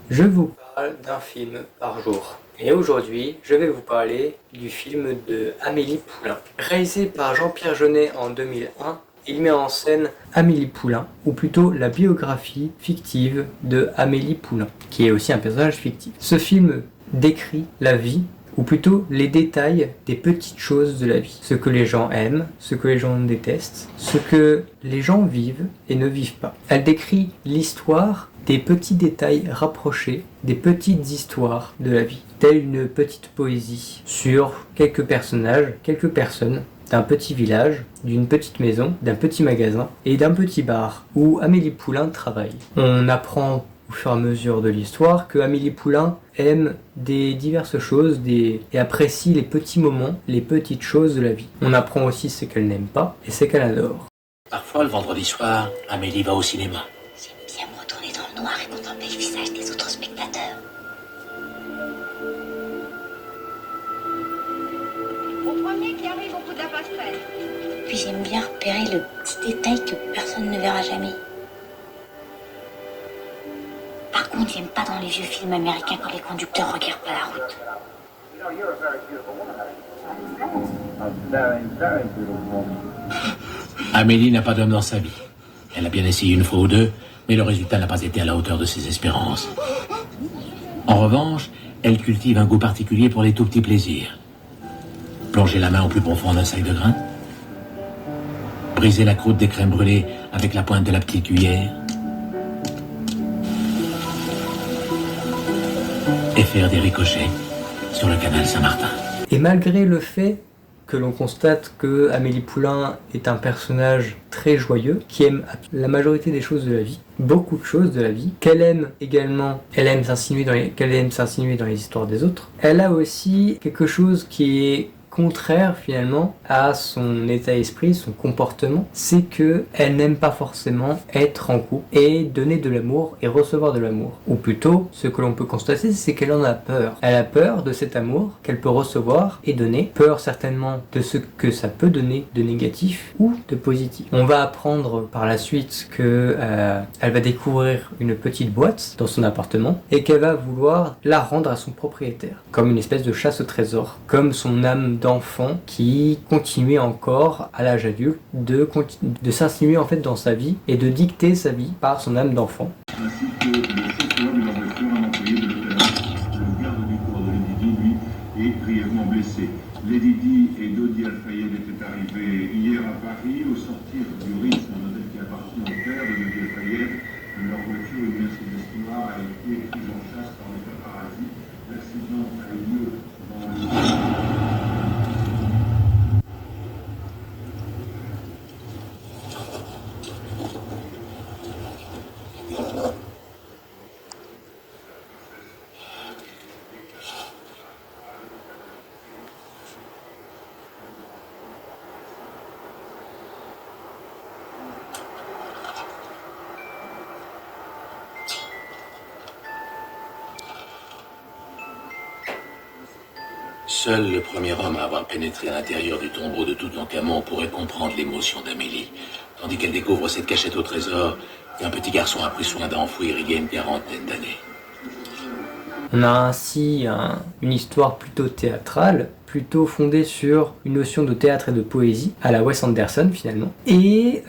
Je vous parle d'un film par jour. Et aujourd'hui, je vais vous parler du film de Amélie Poulain. Réalisé par Jean-Pierre Jeunet en 2001, il met en scène Amélie Poulain, ou plutôt la biographie fictive de Amélie Poulain, qui est aussi un personnage fictif. Ce film décrit la vie, ou plutôt les détails des petites choses de la vie. Ce que les gens aiment, ce que les gens détestent, ce que les gens vivent et ne vivent pas. Elle décrit l'histoire des petits détails rapprochés, des petites histoires de la vie, telle une petite poésie sur quelques personnages, quelques personnes, d'un petit village, d'une petite maison, d'un petit magasin et d'un petit bar où Amélie Poulain travaille. On apprend au fur et à mesure de l'histoire que Amélie Poulain aime des diverses choses et apprécie les petits moments, les petites choses de la vie. On apprend aussi ce qu'elle n'aime pas et ce qu'elle adore. Parfois, le vendredi soir, Amélie va au cinéma. J'aime bien me retourner dans le noir et contempler le visage des autres spectateurs. Au premier qui arrive au bout de la passerelle. Puis j'aime bien repérer le petit détail que personne ne verra jamais. Par contre, j'aime pas dans les vieux films américains quand les conducteurs regardent pas la route. Amélie n'a pas d'homme dans sa vie. Elle a bien essayé une fois ou deux, mais le résultat n'a pas été à la hauteur de ses espérances. En revanche, elle cultive un goût particulier pour les tout petits plaisirs. Plonger la main au plus profond d'un sac de grains, briser la croûte des crèmes brûlées avec la pointe de la petite cuillère, et faire des ricochets sur le canal Saint-Martin. Et malgré le fait que l'on constate que Amélie Poulain est un personnage très joyeux, qui aime la majorité des choses de la vie, beaucoup de choses de la vie, qu'elle aime également, qu'elle aime s'insinuer dans les histoires des autres, elle a aussi quelque chose qui est contraire finalement à son état d'esprit, son comportement, c'est que elle n'aime pas forcément être en couple et donner de l'amour et recevoir de l'amour. Ou plutôt, ce que l'on peut constater, c'est qu'elle en a peur. Elle a peur de cet amour qu'elle peut recevoir et donner, peur certainement de ce que ça peut donner de négatif ou de positif. On va apprendre par la suite que elle va découvrir une petite boîte dans son appartement et qu'elle va vouloir la rendre à son propriétaire, comme une espèce de chasse au trésor, comme son âme d'enfant qui continuait encore à l'âge adulte de s'insinuer en fait dans sa vie et de dicter sa vie par son âme d'enfant. Ainsi que le chauffeur de la voiture, un employé de l'hôtel. Le garde du corps de Lady Di, lui, est grièvement blessé. Lady Di et Dodi Al-Fayed étaient arrivés hier à Paris au sortir du Ritz, un hôtel qui appartient au père de Dodi Al-Fayed. Leur voiture, une Mercedes noire, a été prise en chasse par les paparazzis. L'accident a eu lieu dans le... Seul le premier homme à avoir pénétré à l'intérieur du tombeau de Toutankhamon pourrait comprendre l'émotion d'Amélie, tandis qu'elle découvre cette cachette au trésor qu'un petit garçon a pris soin d'enfouir il y a une quarantaine d'années. On a ainsi une histoire plutôt théâtrale, plutôt fondée sur une notion de théâtre et de poésie, à la Wes Anderson finalement. Et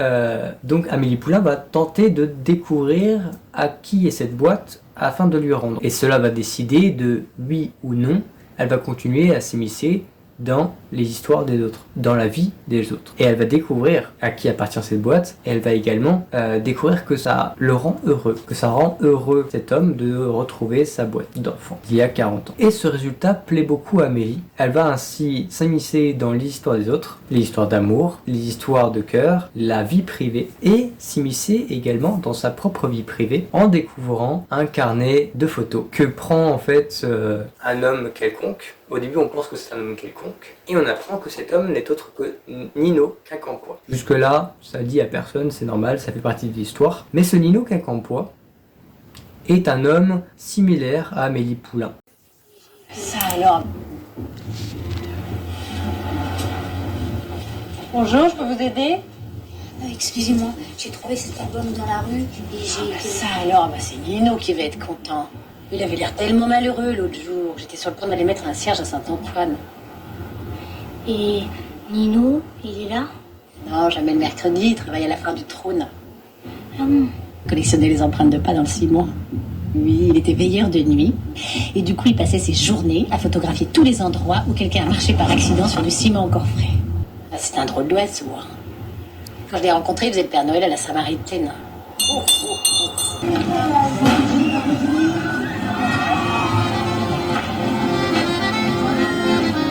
donc Amélie Poulain va tenter de découvrir à qui est cette boîte afin de lui rendre. Et cela va décider de oui ou non, elle va continuer à s'immiscer dans les histoires des autres, dans la vie des autres. Et elle va découvrir à qui appartient cette boîte, et elle va également découvrir que ça le rend heureux, que ça rend heureux cet homme de retrouver sa boîte d'enfant il y a 40 ans. Et ce résultat plaît beaucoup à Amélie. Elle va ainsi s'immiscer dans les histoires des autres, les histoires d'amour, les histoires de cœur, la vie privée, et s'immiscer également dans sa propre vie privée en découvrant un carnet de photos que prend en fait un homme quelconque. Au début, on pense que c'est un homme quelconque, et on apprend que cet homme n'est autre que Nino Quincampoix. Jusque-là, ça dit à personne, c'est normal, ça fait partie de l'histoire. Mais ce Nino Quincampoix est un homme similaire à Amélie Poulain. Ça alors. Bonjour, je peux vous aider? Excusez-moi, j'ai trouvé cet album dans la rue et j'ai... Ça alors, c'est Nino qui va être content. Il avait l'air tellement malheureux l'autre jour. J'étais sur le point d'aller mettre un cierge à Saint-Antoine. Et Nino, il est là? Non, jamais le mercredi, il travaille à la fin du trône. Collectionnait les empreintes de pas dans le ciment. Lui, il était veilleur de nuit. Et du coup, il passait ses journées à photographier tous les endroits où quelqu'un a marché par accident sur du ciment encore frais. Ah, c'était un drôle d'oiseau. Hein. Quand je l'ai rencontré, il faisait le Père Noël à la Samaritaine.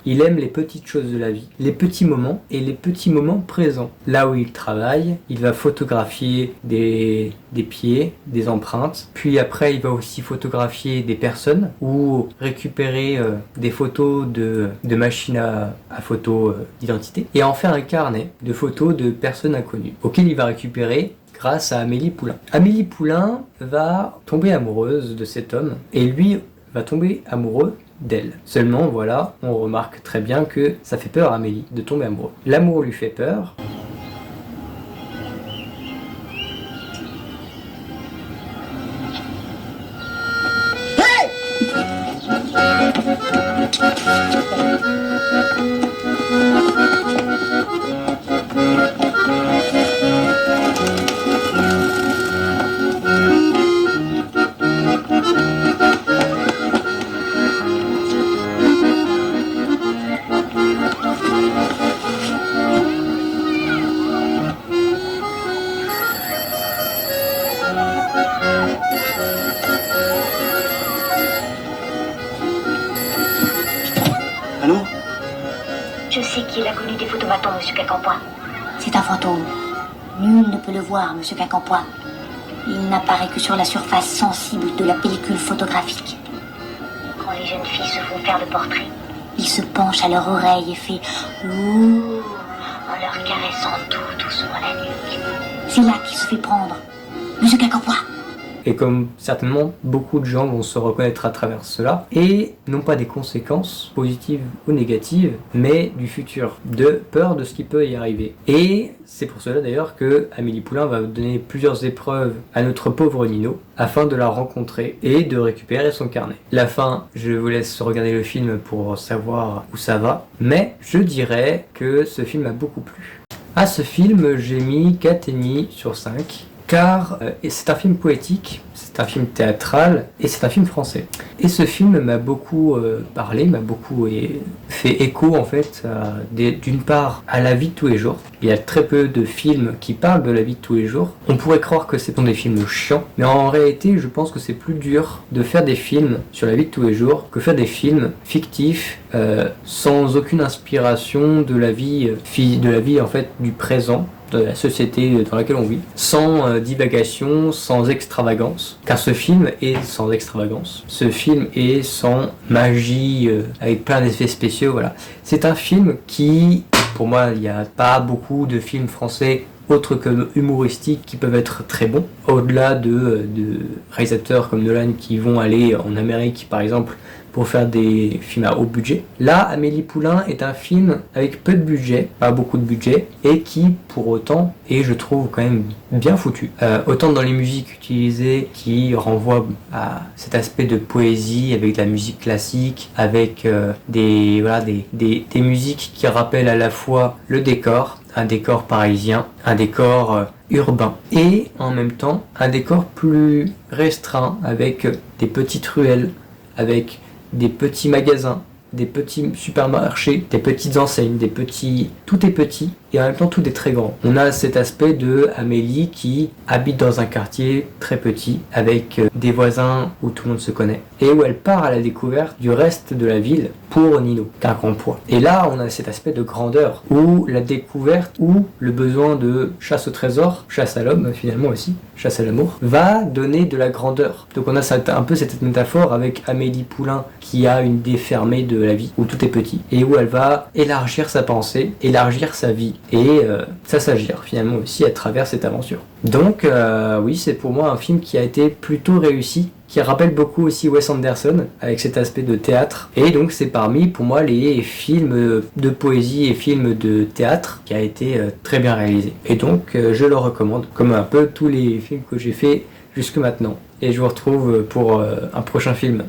Il aime les petites choses de la vie, les petits moments et les petits moments présents. Là où il travaille, il va photographier des pieds, des empreintes. Puis après, il va aussi photographier des personnes ou récupérer des photos de machines à photos d'identité et en faire un carnet de photos de personnes inconnues auquel il va récupérer grâce à Amélie Poulain. Amélie Poulain va tomber amoureuse de cet homme et lui va tomber amoureux d'elle. Seulement, voilà, on remarque très bien que ça fait peur à Amélie de tomber amoureux. L'amour lui fait peur. Allô? Je sais qu'il a connu des photomatons, monsieur Quincampoix. C'est un fantôme. Nul ne peut le voir, monsieur Quincampoix. Il n'apparaît que sur la surface sensible de la pellicule photographique. Quand les jeunes filles se font faire le portrait, il se penche à leur oreille et fait ouh en leur caressant tout doucement la nuque. C'est là qu'il se fait prendre, monsieur Quincampoix. Et comme certainement beaucoup de gens vont se reconnaître à travers cela, et non pas des conséquences positives ou négatives, mais du futur, de peur de ce qui peut y arriver. Et c'est pour cela d'ailleurs que Amélie Poulain va donner plusieurs épreuves à notre pauvre Nino, afin de la rencontrer et de récupérer son carnet. La fin, je vous laisse regarder le film pour savoir où ça va, mais je dirais que ce film m'a beaucoup plu. À ce film, j'ai mis 4,5 sur 5. Car c'est un film poétique, c'est un film théâtral et c'est un film français. Et ce film m'a beaucoup parlé, m'a beaucoup fait écho en fait, d'une part à la vie de tous les jours. Il y a très peu de films qui parlent de la vie de tous les jours. On pourrait croire que ce sont des films chiants, mais en réalité je pense que c'est plus dur de faire des films sur la vie de tous les jours que faire des films fictifs sans aucune inspiration de la vie en fait du présent, de la société dans laquelle on vit, sans divagation, sans extravagance, car ce film est sans extravagance, ce film est sans magie, avec plein d'effets spéciaux, voilà. C'est un film qui, pour moi, il n'y a pas beaucoup de films français autres que humoristiques qui peuvent être très bons, au-delà de réalisateurs comme Nolan qui vont aller en Amérique par exemple pour faire des films à haut budget. Là, Amélie Poulain est un film avec peu de budget, pas beaucoup de budget, et qui, pour autant, est, je trouve, quand même bien foutu. Autant dans les musiques utilisées, qui renvoient à cet aspect de poésie, avec de la musique classique, avec des musiques qui rappellent à la fois le décor, un décor parisien, un décor urbain, et en même temps, un décor plus restreint, avec des petites ruelles, avec des petits magasins, des petits supermarchés, des petites enseignes, tout est petit et en même temps tout est très grand. On a cet aspect de Amélie qui habite dans un quartier très petit avec des voisins où tout le monde se connaît et où elle part à la découverte du reste de la ville pour Nino, Quincampoix. Et là on a cet aspect de grandeur où la découverte ou le besoin de chasse au trésor, chasse à l'homme finalement aussi, chasse à l'amour, va donner de la grandeur. Donc on a un peu cette métaphore avec Amélie Poulain qui a une idée fermée de la vie où tout est petit et où elle va élargir sa pensée, élargir sa vie et ça s'agir finalement aussi à travers cette aventure. Donc oui, c'est pour moi un film qui a été plutôt réussi, qui rappelle beaucoup aussi Wes Anderson avec cet aspect de théâtre, et donc c'est parmi pour moi les films de poésie et films de théâtre qui a été très bien réalisé, et donc je le recommande comme un peu tous les films que j'ai fait jusque maintenant. et je vous retrouve pour un prochain film.